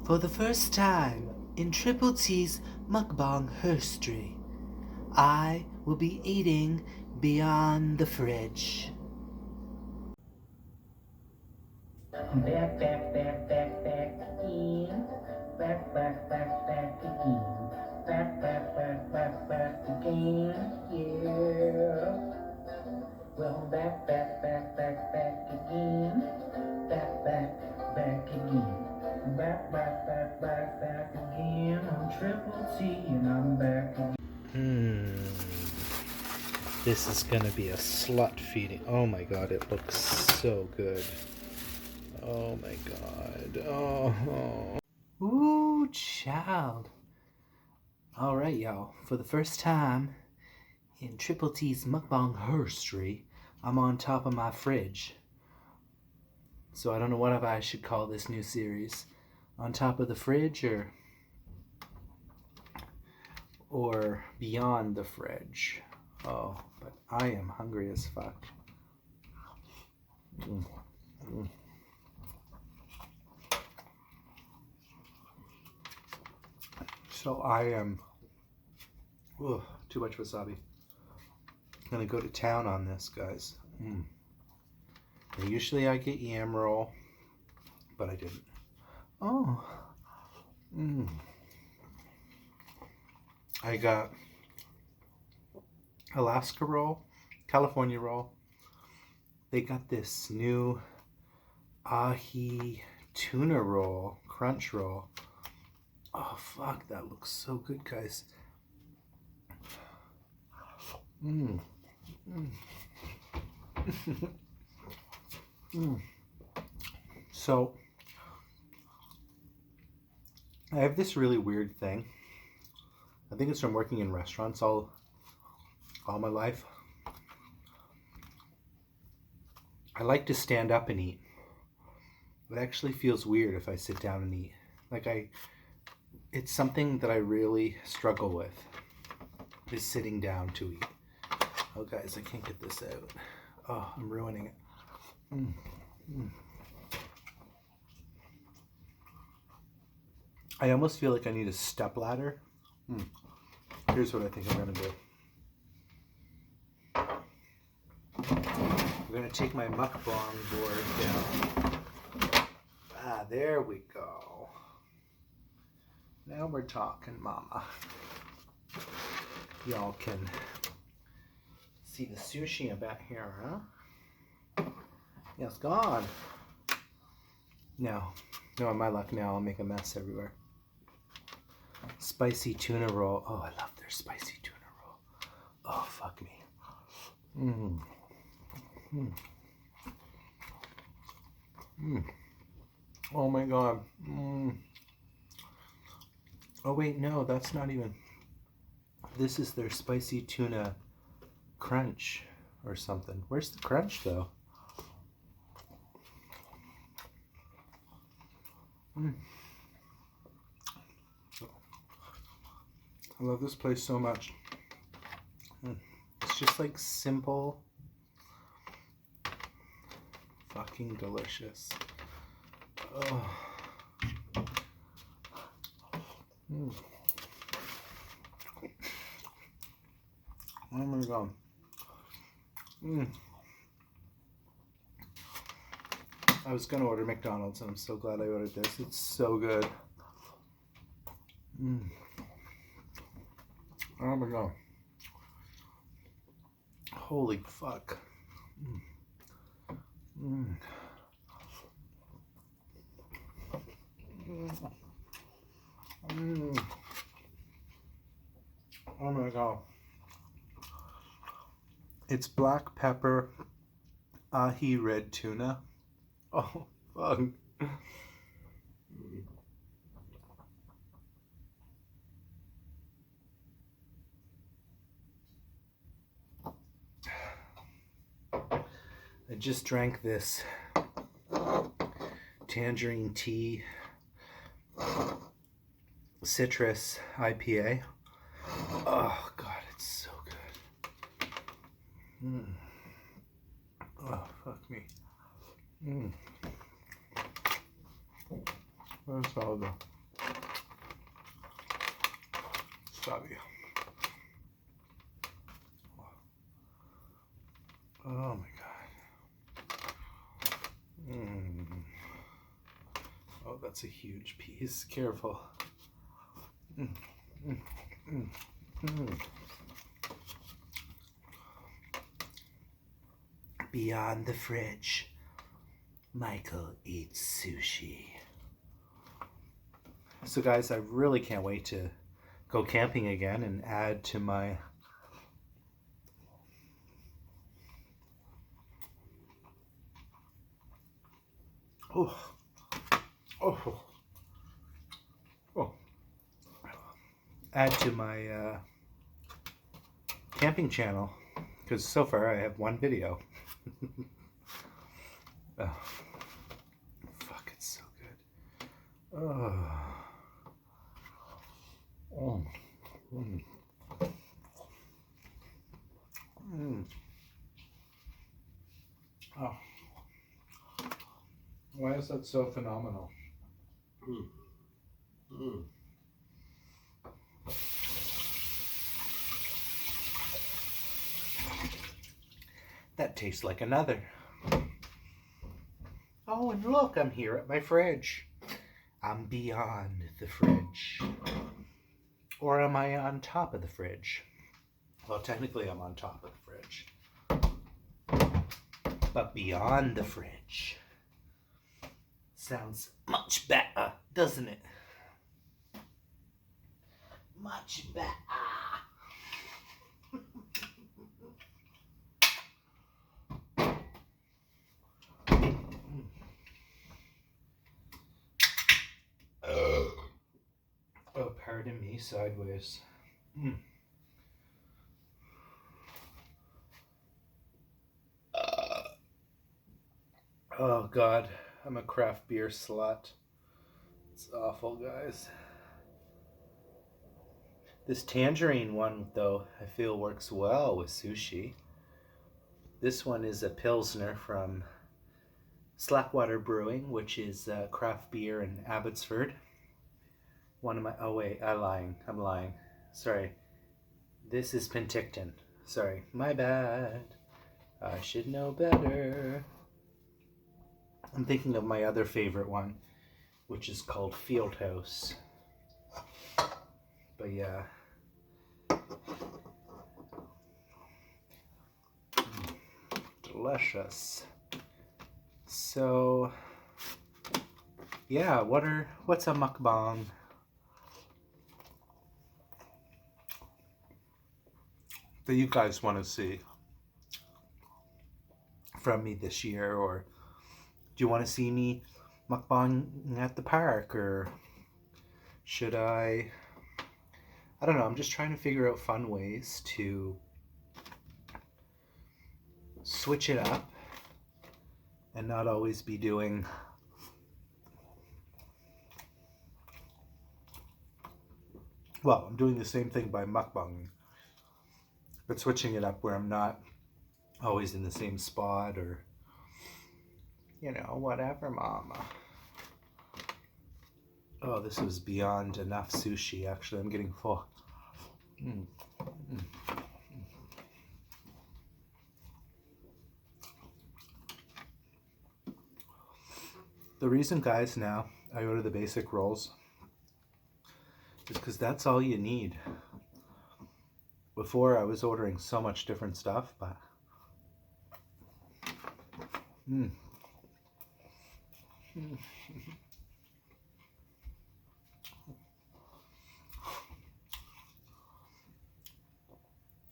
For the first time in Triple T's mukbang history, I will be eating beyond the fridge. Back again. Back again. Back again. Yeah. Well, back again. Back again. Back again. I'm Triple T and I'm back again. This is gonna be a slut feeding. Oh my god, it looks so good. Oh my god. Oh. Ooh, child. Alright, y'all. For the first time in Triple T's mukbang history, I'm on top of my fridge. So I don't know what I should call this new series. On top of the fridge or beyond the fridge. Oh, but I am hungry as fuck. So I am too much wasabi. I'm gonna go to town on this, guys. And usually I get yam roll, but I didn't. Oh. I got Alaska roll, California roll. They got this new ahi tuna roll, crunch roll. Oh fuck, that looks so good, guys. So I have this really weird thing. I think it's from working in restaurants all my life. I like to stand up and eat. It actually feels weird if I sit down and eat. It's something that I really struggle with, is sitting down to eat. Oh guys, I can't get this out. Oh, I'm ruining it. I almost feel like I need a step ladder. Here's what I think I'm gonna do. I'm gonna take my mukbang board down. Ah, there we go. Now we're talking, mama. Y'all can see the sushi about here, huh? Yes, gone. No, my luck now, I'll make a mess everywhere. Spicy tuna roll. Oh, I love their spicy tuna roll. Oh, fuck me. Oh my god. Oh wait, no, that's not even. This is their spicy tuna crunch or something. Where's the crunch though? I love this place so much. It's just like simple, fucking delicious. Oh. Oh my god. I was gonna order McDonald's and I'm so glad I ordered this. It's so good. Oh my god. Holy fuck. Oh my god. It's black pepper, ahi red tuna. Oh fuck. I just drank this tangerine tea citrus IPA. Oh god, it's so good. Oh fuck me. Where's all the wasabi. Oh my god. Oh, that's a huge piece. Careful. Beyond the fridge, Michael eats sushi. So guys, I really can't wait to go camping again and add to my oh add to my camping channel, because so far I have one video. Oh, fuck, it's so good. Oh. Oh. Oh. Why is that so phenomenal? That tastes like another. Oh, and look, I'm here at my fridge. I'm beyond the fridge. Or am I on top of the fridge? Well, technically I'm on top of the fridge. But beyond the fridge. Sounds much better, doesn't it? Much better. Oh, pardon me, sideways. Oh God, I'm a craft beer slut. It's awful, guys. This tangerine one, though, I feel works well with sushi. This one is a Pilsner from Slackwater Brewing, which is craft beer in Abbotsford. One of my, oh wait, I'm lying. Sorry. This is Penticton. Sorry, my bad. I should know better. I'm thinking of my other favorite one, which is called Fieldhouse. But yeah. Delicious. So yeah, what's a mukbang that you guys want to see from me this year? Or do you want to see me mukbang at the park, or should I don't know, I'm just trying to figure out fun ways to switch it up and not always be doing well, I'm doing the same thing by mukbang, but switching it up where I'm not always in the same spot, or whatever, mama. Oh, this was beyond enough sushi. Actually, I'm getting full. The reason, guys, now I order the basic rolls is because that's all you need. Before, I was ordering so much different stuff, but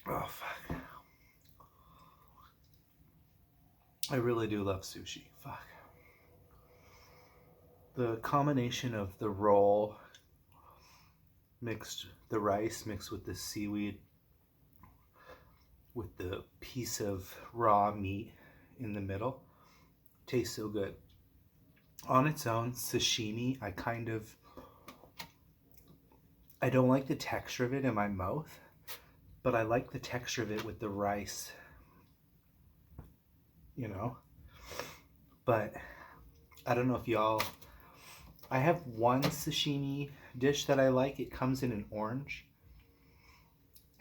oh, fuck. I really do love sushi. Fuck. The combination of the roll the rice mixed with the seaweed, with the piece of raw meat in the middle, tastes so good. On its own, sashimi, I don't like the texture of it in my mouth, but I like the texture of it with the rice, But I don't know if y'all, I have one sashimi dish that I like. It comes in an orange.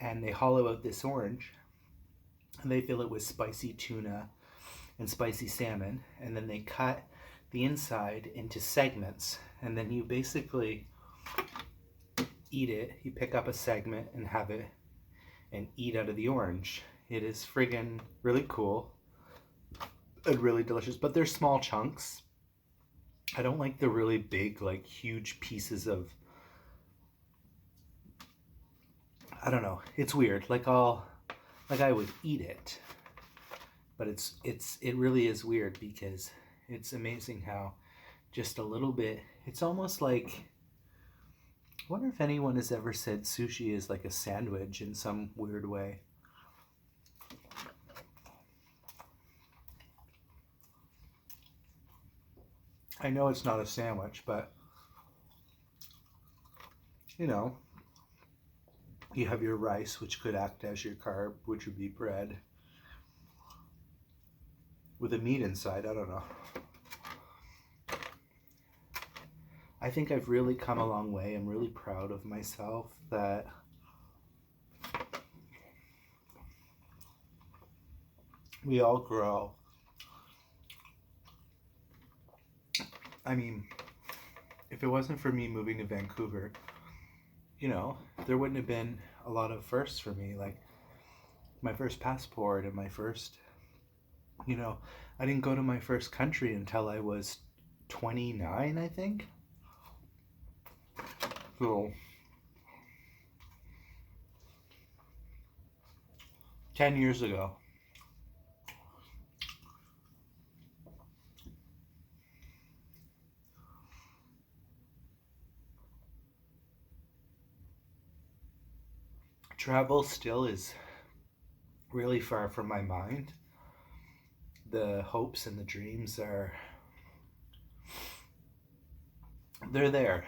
and they hollow out this orange, and they fill it with spicy tuna and spicy salmon, and then they cut the inside into segments, and then you basically eat it. You pick up a segment and have it and eat out of the orange. It is friggin' really cool and really delicious, but they're small chunks. I don't like the really big, like huge pieces of, I don't know, it's weird. Like I would eat it, but it really is weird because it's amazing how just a little bit, it's almost like, I wonder if anyone has ever said sushi is like a sandwich in some weird way. I know it's not a sandwich, but you know, you have your rice, which could act as your carb, which would be bread with a meat inside. I don't know. I think I've really come a long way. I'm really proud of myself that we all grow. I mean, if it wasn't for me moving to Vancouver, you know, there wouldn't have been a lot of firsts for me. Like my first passport and my first, you know, I didn't go to my first country until I was 29, I think. So 10 years ago. Travel still is really far from my mind. The hopes and the dreams they're there.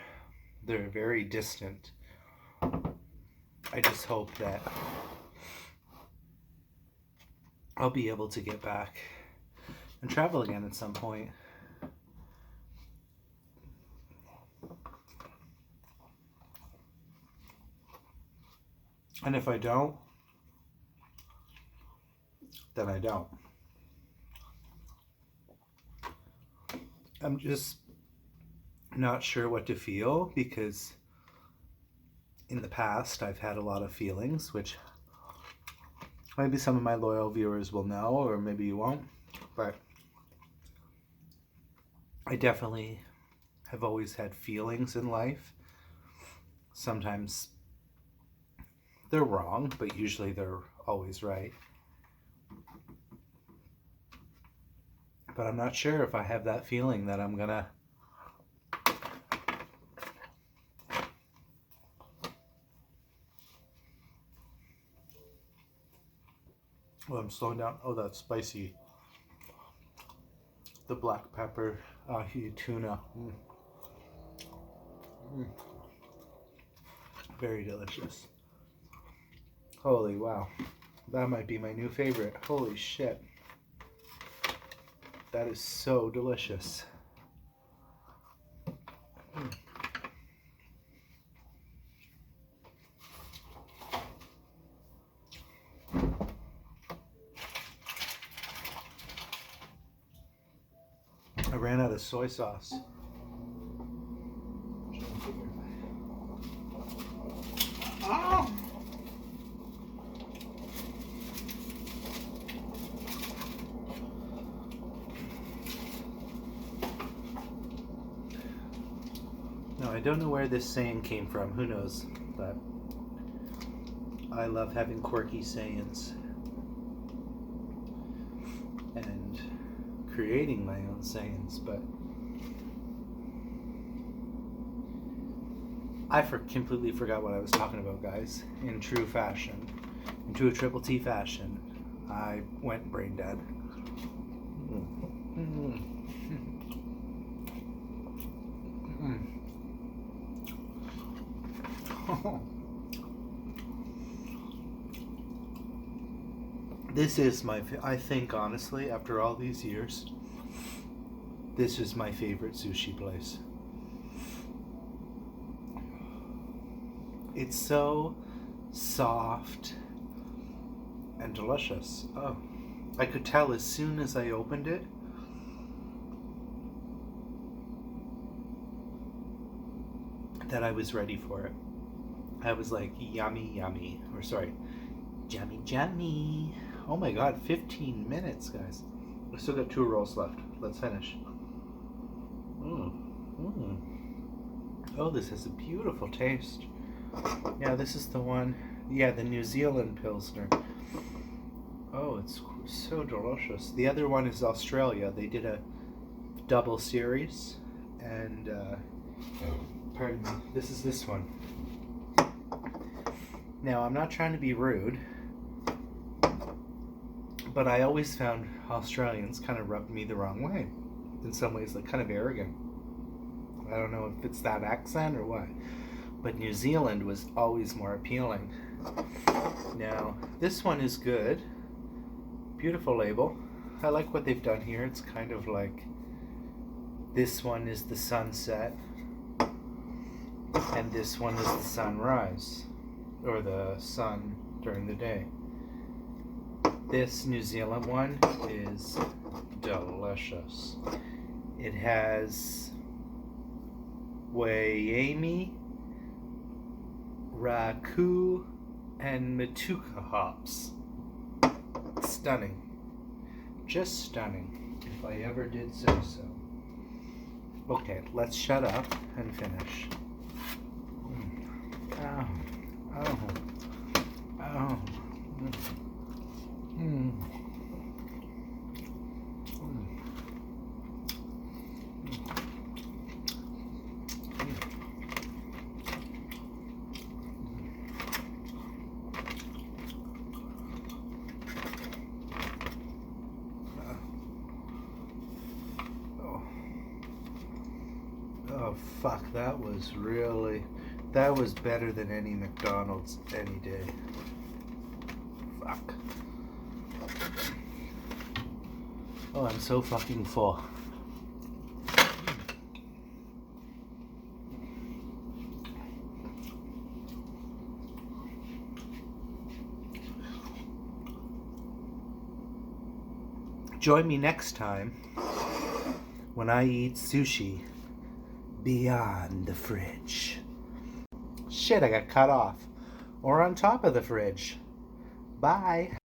They're very distant. I just hope that I'll be able to get back and travel again at some point. And if I don't, then I don't. I'm just not sure what to feel because in the past I've had a lot of feelings, which maybe some of my loyal viewers will know, or maybe you won't, but I definitely have always had feelings in life. Sometimes they're wrong, but usually they're always right. But I'm not sure if I have that feeling that I'm gonna I'm slowing down. Oh, that's spicy. The black pepper ahi tuna. Very delicious. Holy wow. That might be my new favorite. Holy shit. That is so delicious. I ran out of soy sauce. Oh! No, I don't know where this saying came from. Who knows? But I love having quirky sayings and creating my own sayings, but I completely forgot what I was talking about, guys. In true fashion, in true Triple T fashion, I went brain dead. This is I think honestly, after all these years, this is my favorite sushi place. It's so soft, and delicious. Oh, I could tell as soon as I opened it that I was ready for it. I was like, yummy, yummy. Or sorry, yummy, yummy. Oh my god, 15 minutes, guys. I still got 2 rolls left. Let's finish. Oh, this has a beautiful taste. Yeah, this is the one. Yeah, the New Zealand Pilsner. Oh, it's so delicious. The other one is Australia. They did a double series. And, pardon me, this is this one. Now, I'm not trying to be rude, but I always found Australians kind of rubbed me the wrong way. In some ways, like kind of arrogant. I don't know if it's that accent or what. But New Zealand was always more appealing. Now, this one is good. Beautiful label. I like what they've done here. It's kind of like, this one is the sunset, and this one is the sunrise, or the sun during the day. This New Zealand one is delicious. It has Waiame, Raku, and Matuka hops. Stunning. Just stunning, if I ever did say so. Okay, let's shut up and finish. Oh, oh, oh. Oh fuck, that was better than any McDonald's any day. Fuck. Oh, I'm so fucking full. Join me next time when I eat sushi beyond the fridge. Shit, I got cut off. Or on top of the fridge. Bye.